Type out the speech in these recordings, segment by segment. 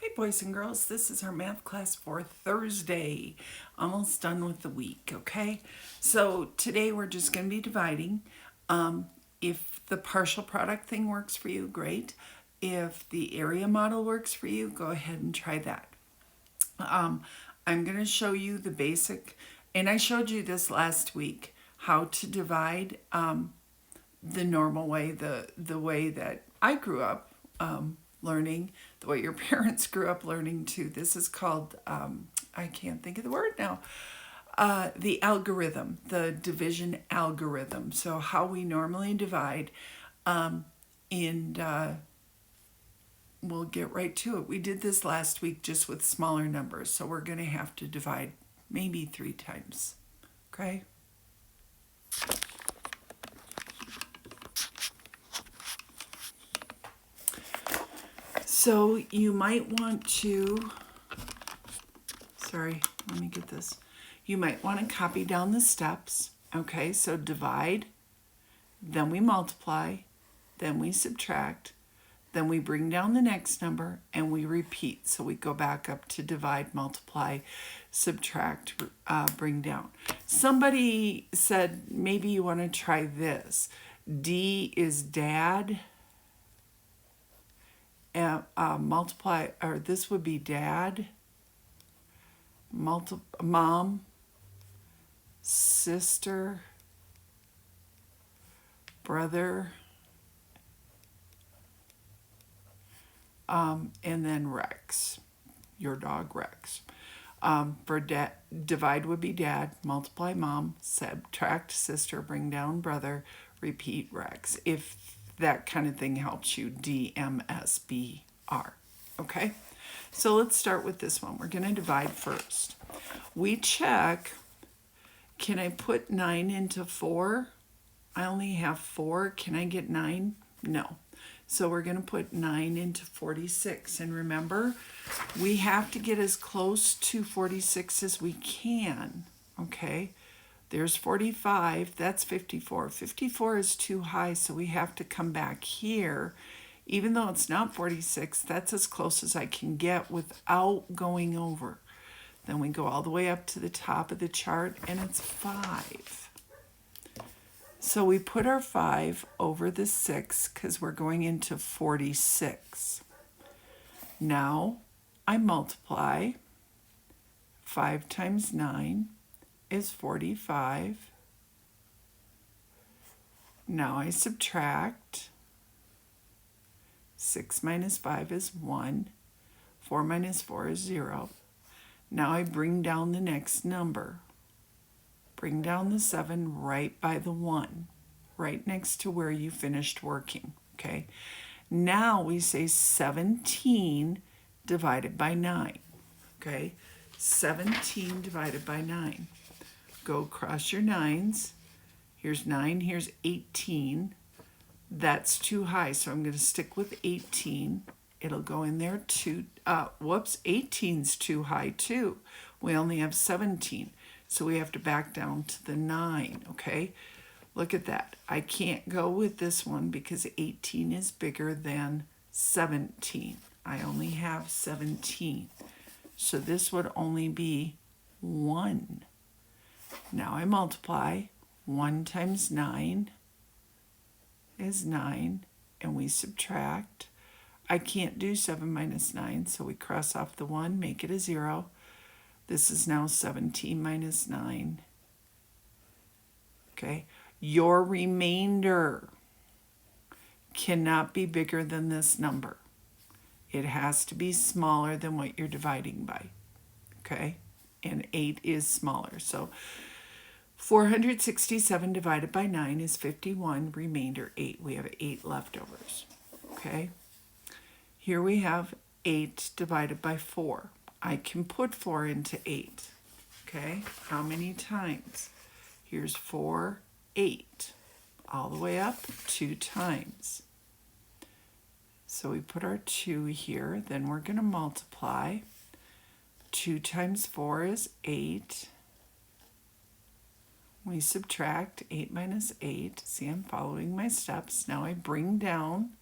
Hi, boys and girls. This is our math class for Thursday. Almost done with the week, okay? So today we're just going to be dividing. If the partial product thing works for you, great. If the area model works for you, go ahead and try that. I'm going to show you the basic, and I showed you this last week, how to divide the normal way, the way that I grew up learning, the way your parents grew up learning too. This is called, I can't think of the word now, the algorithm, the division algorithm. So how we normally divide, and we'll get right to it. We did this last week just with smaller numbers, so we're going to have to divide maybe 3 times. Okay? So you might want to, sorry, let me get this. You might want to copy down the steps. Okay, so divide, then we multiply, then we subtract, then we bring down the next number, and we repeat. So we go back up to divide, multiply, subtract, bring down. Somebody said maybe you want to try this. D is dad. Multiply, or this would be dad, mom, sister, brother, and then Rex, your dog Rex. For divide would be dad, multiply mom, subtract sister, bring down brother, repeat Rex. If that kind of thing helps you, DMSBR. Okay? So let's start with this one. We're going to divide first. We check, can I put 9 into 4? I only have 4. Can I get 9? No. So we're going to put 9 into 46. And remember, we have to get as close to 46 as we can. Okay? There's 45. That's 54. 54 is too high, so we have to come back here. Even though it's not 46, that's as close as I can get without going over. Then we go all the way up to the top of the chart, and it's 5. So we put our 5 over the 6 because we're going into 46. Now I multiply. 5 times 9 is 45. Now I subtract. 6 minus 5 is 1. 4 minus 4 is 0. Now I bring down the next number. Bring down the 7 right by the 1, right next to where you finished working, okay? Now we say 17 divided by 9, okay? 17 divided by 9. Go across your 9s. Here's 9, here's 18. That's too high, so I'm going to stick with 18. It'll go in there too. 18's too high too. We only have 17. So we have to back down to the 9, okay? Look at that. I can't go with this one because 18 is bigger than 17. I only have 17. So this would only be 1. Now I multiply. 1 times 9 is 9, and we subtract. I can't do 7 minus 9, so we cross off the 1, make it a 0. This is now 17 minus 9. Okay, your remainder cannot be bigger than this number. It has to be smaller than what you're dividing by. Okay, and 8 is smaller. So 467 divided by 9 is 51, remainder 8. We have 8 leftovers. Okay, here we have 8 divided by 4. I can put 4 into 8. Okay, how many times? Here's 4, 8. All the way up 2 times. So we put our 2 here, then we're going to multiply. 2 times 4 is 8. We subtract 8 minus 8. See, I'm following my steps. Now I bring down.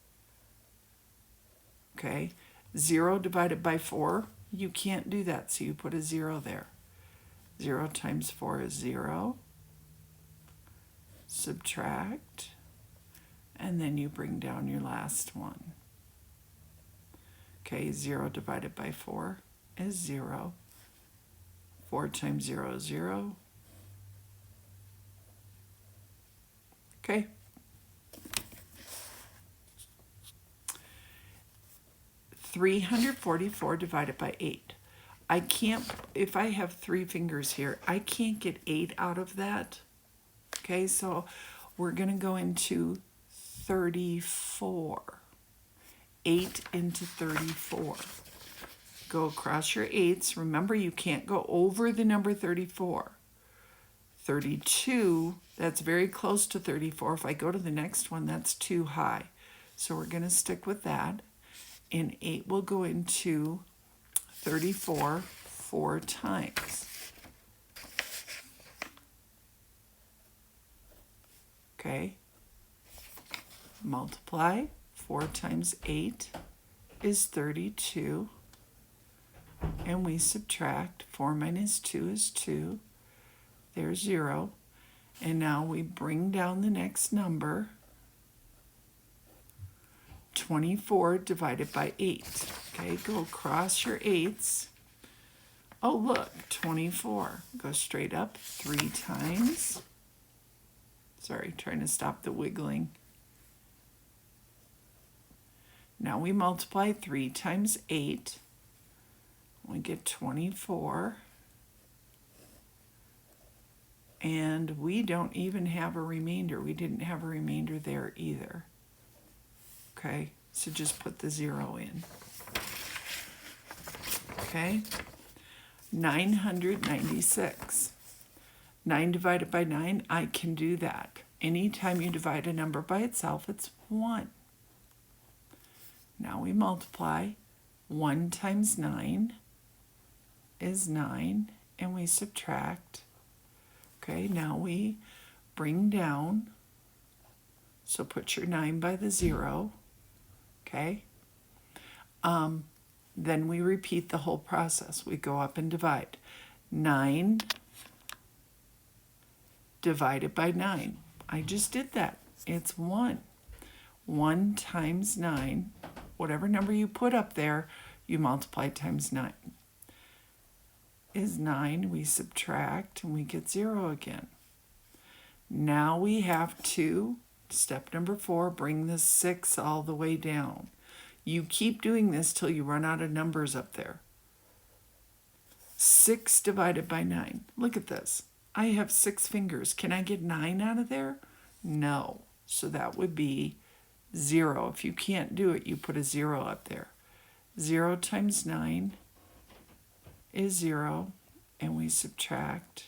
Okay, 0 divided by 4, you can't do that, so you put a 0 there. 0 times 4 is 0. Subtract, and then you bring down your last one. Okay, 0 divided by 4 is 0. 4 times 0 is 0. Okay. $344 divided by 8. I can't, if I have 3 fingers here, I can't get 8 out of that. Okay, so we're going to go into 34. 8 into 34. Go across your 8s. Remember, you can't go over the number 34. 32, that's very close to 34. If I go to the next one, that's too high. So we're going to stick with that. And 8 will go into 34 4 times. Okay. Multiply. 4 times 8 is 32. And we subtract. 4 minus 2 is 2. There's 0. And now we bring down the next number. 24 divided by 8. Okay, go across your 8s. Oh, look, 24. Go straight up 3 times. Sorry, trying to stop the wiggling. Now we multiply 3 times 8. We get 24. And we don't even have a remainder. We didn't have a remainder there either. Okay, so just put the 0 in. Okay, 996. 9 divided by 9, I can do that. Anytime you divide a number by itself, it's 1. Now we multiply. 1 times 9 is 9, and we subtract. Okay, now we bring down. So put your 9 by the 0. Okay. Then we repeat the whole process. We go up and divide. 9 divided by 9. I just did that. It's 1. 1 times 9, whatever number you put up there, you multiply times 9. Is 9. We subtract, and we get 0 again. Now we have to, step number 4, bring the 6 all the way down. You keep doing this till you run out of numbers up there. 6 divided by 9. Look at this. I have 6 fingers. Can I get 9 out of there? No. So that would be 0. If you can't do it, you put a 0 up there. 0 times 9 is 0, and we subtract,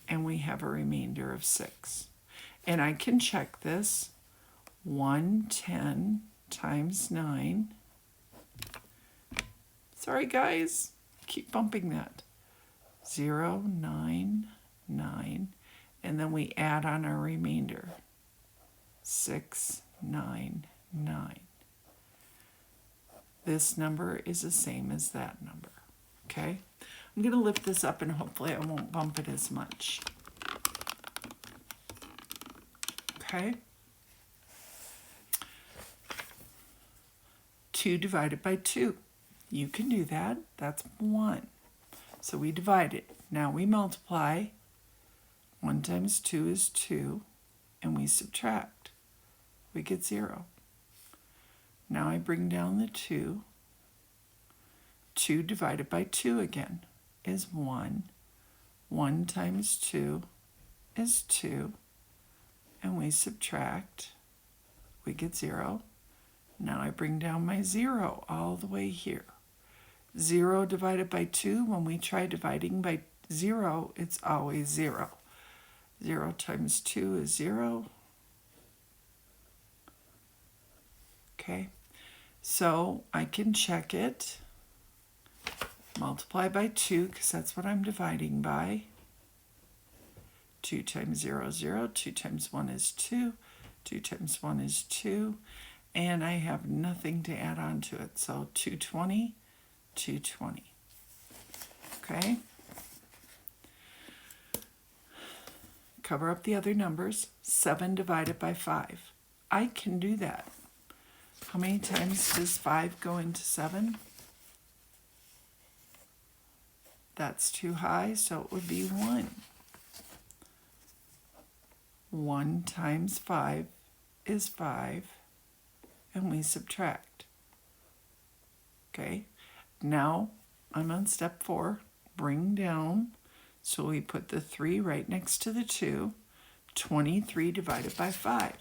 and we have a remainder of 6. And I can check this. 110 times 9. Sorry, guys. Keep bumping that. 0, 9, 9. And then we add on our remainder. 6, 9, 9. This number is the same as that number. Okay? I'm going to lift this up, and hopefully I won't bump it as much. Okay? 2 divided by 2. You can do that. That's 1. So we divide it. Now we multiply. 1 times 2 is 2. And we subtract. We get 0. Now I bring down the 2. 2 divided by 2 again is 1. 1 times 2 is 2. And we subtract. We get 0. Now I bring down my 0 all the way here. 0 divided by 2, when we try dividing by 0, it's always 0. 0 times 2 is 0. Okay, so I can check it. Multiply by 2, because that's what I'm dividing by. 2 times 0 is 0. 2 times 1 is 2. 2 times 1 is 2. and I have nothing to add on to it. So 220, 220. Okay? Cover up the other numbers. 7 divided by 5. I can do that. How many times does 5 go into 7? That's too high, so it would be 1. 1 times 5 is 5, and we subtract. Okay, now I'm on step 4. Bring down, so we put the 3 right next to the 2. 23 divided by 5.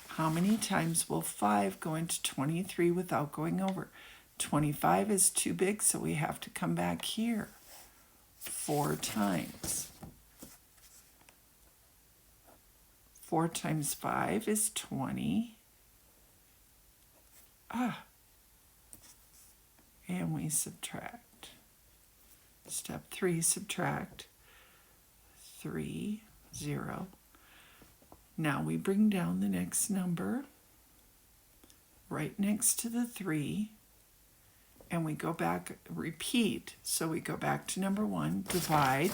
How many times will 5 go into 23 without going over? 25 is too big, so we have to come back here 4 times. 4 times 5 is 20. And we subtract. Step 3, subtract. 3, 0. Now we bring down the next number right next to the 3, and we go back, repeat. So we go back to number 1, divide.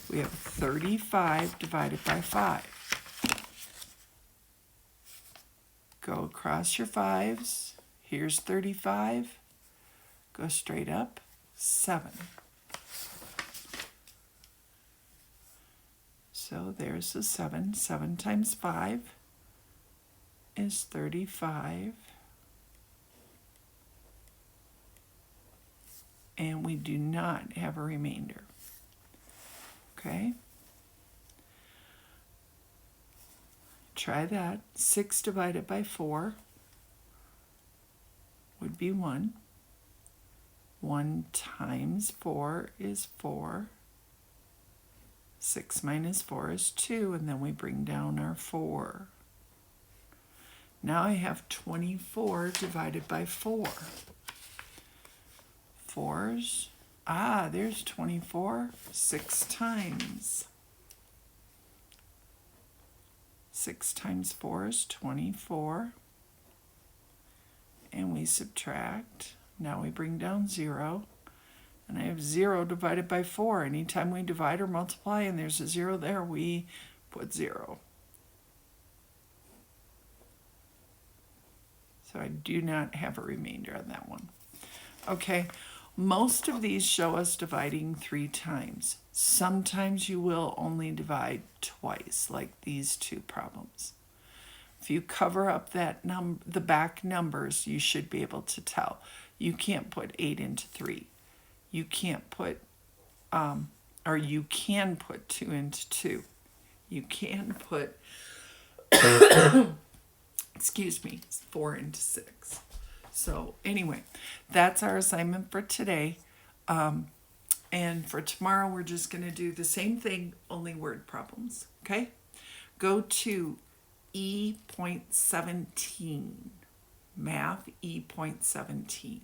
We have 35 divided by 5. Go across your 5s. Here's 35. Go straight up, 7. So there's the 7. 7 times 5 is 35. And we do not have a remainder. Okay? Try that. 6 divided by 4 would be 1. 1 times 4 is 4. 6 minus 4 is 2, and then we bring down our 4. Now I have 24 divided by 4. 4s, there's 24, 6 times. 6 times 4 is 24. And we subtract. Now we bring down 0. And I have 0 divided by 4. Anytime we divide or multiply and there's a 0 there, we put 0. So I do not have a remainder on that one. Okay, most of these show us dividing 3 times. Sometimes you will only divide twice, like these 2 problems. If you cover up that the back numbers, you should be able to tell. You can't put 8 into 3. You can't put, or you can put 2 into 2. You can put, excuse me, 4 into 6. So anyway, that's our assignment for today. And for tomorrow, we're just going to do the same thing, only word problems, okay? Go to E.17, Math E.17.